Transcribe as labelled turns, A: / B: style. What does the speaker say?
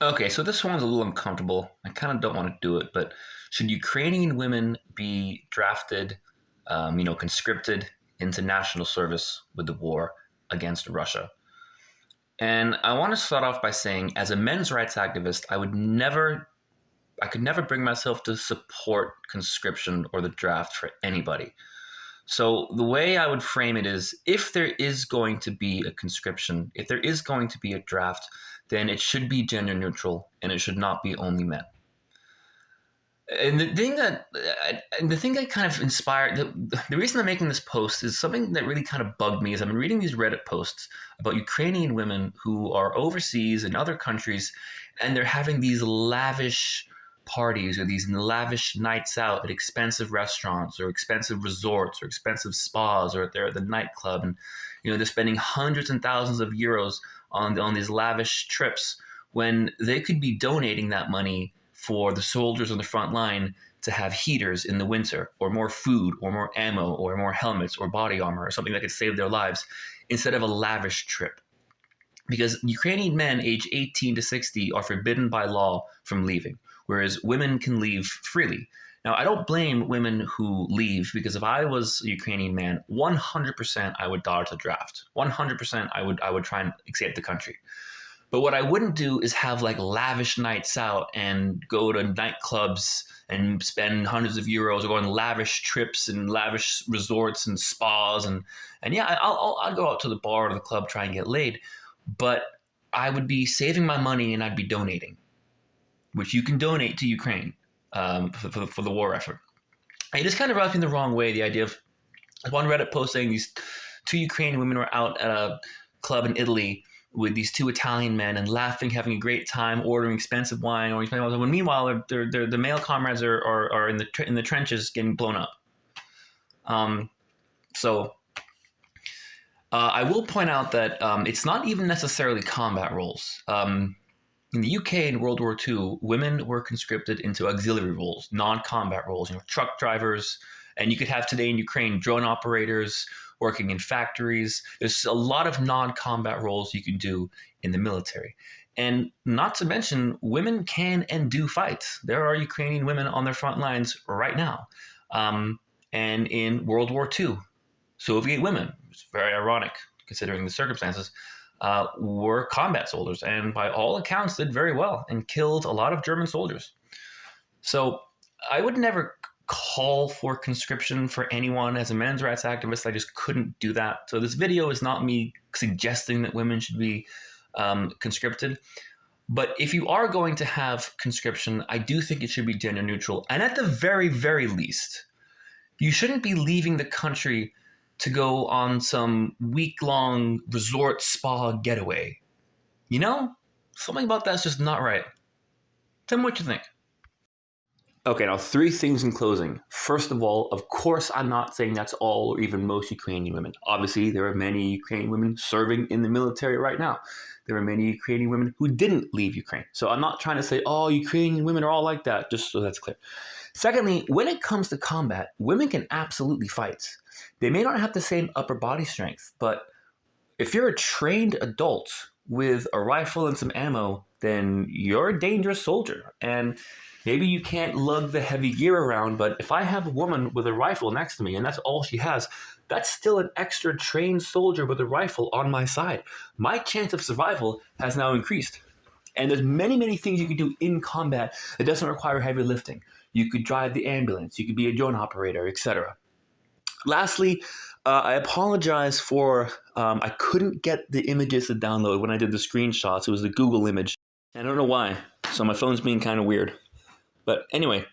A: Okay, so this one's a little uncomfortable. I kind of don't want to do it, but should Ukrainian women be drafted, conscripted into national service with the war against Russia? And I want to start off by saying, as a men's rights activist, I could never bring myself to support conscription or the draft for anybody. So the way I would frame it is, if there is going to be a conscription, if there is going to be a draft, then it should be gender neutral and it should not be only men. And the thing that kind of inspired the reason I'm making this post is something that really kind of bugged me. Is I've been reading these Reddit posts about Ukrainian women who are overseas in other countries, and they're having these lavish parties or these lavish nights out at expensive restaurants or expensive resorts or expensive spas, or they're at the nightclub, and they're spending hundreds and thousands of euros on these lavish trips when they could be donating that money for the soldiers on the front line to have heaters in the winter, or more food, or more ammo, or more helmets, or body armor, or something that could save their lives, instead of a lavish trip. Because Ukrainian men aged 18 to 60 are forbidden by law from leaving, whereas women can leave freely. Now, I don't blame women who leave, because if I was a Ukrainian man, 100% I would dodge the draft. 100% I would try and escape the country. But what I wouldn't do is have like lavish nights out and go to nightclubs and spend hundreds of euros, or go on lavish trips and lavish resorts and spas, and yeah, I'll go out to the bar or the club, try and get laid, but I would be saving my money and I'd be donating, which you can donate to Ukraine, for the war effort. It just kind of rubs me the wrong way, the idea of one Reddit post saying these two Ukrainian women were out at a club in Italy with these two Italian men and laughing, having a great time, ordering expensive wine, or when meanwhile the male comrades are in the trenches getting blown up. So I will point out that it's not even necessarily combat roles. In the UK in World War II, women were conscripted into auxiliary roles, non-combat roles, truck drivers, and you could have today in Ukraine drone operators working in factories. There's a lot of non-combat roles you can do in the military. And not to mention, women can and do fight. There are Ukrainian women on their front lines right now. And in World War II, Soviet women, it's very ironic considering the circumstances, were combat soldiers, and by all accounts did very well and killed a lot of German soldiers. So I would never call for conscription for anyone. As a men's rights activist, I just couldn't do that. So this video is not me suggesting that women should be conscripted. But if you are going to have conscription, I do think it should be gender neutral. And at the very, very least, you shouldn't be leaving the country to go on some week-long resort spa getaway. Something about that's just not right. Tell me what you think. Okay, now 3 things in closing. First of all, of course, I'm not saying that's all or even most Ukrainian women. Obviously, there are many Ukrainian women serving in the military right now. There are many Ukrainian women who didn't leave Ukraine. So I'm not trying to say, oh, Ukrainian women are all like that, just so that's clear. Secondly, when it comes to combat, women can absolutely fight. They may not have the same upper body strength, but if you're a trained adult with a rifle and some ammo, then you're a dangerous soldier. And maybe you can't lug the heavy gear around, but if I have a woman with a rifle next to me and that's all she has, that's still an extra trained soldier with a rifle on my side. My chance of survival has now increased. And there's many, many things you can do in combat that doesn't require heavy lifting. You could drive the ambulance, you could be a drone operator, etc. Lastly, I apologize for I couldn't get the images to download when I did the screenshots. It was the Google image. I don't know why, so my phone's being kind of weird. But anyway,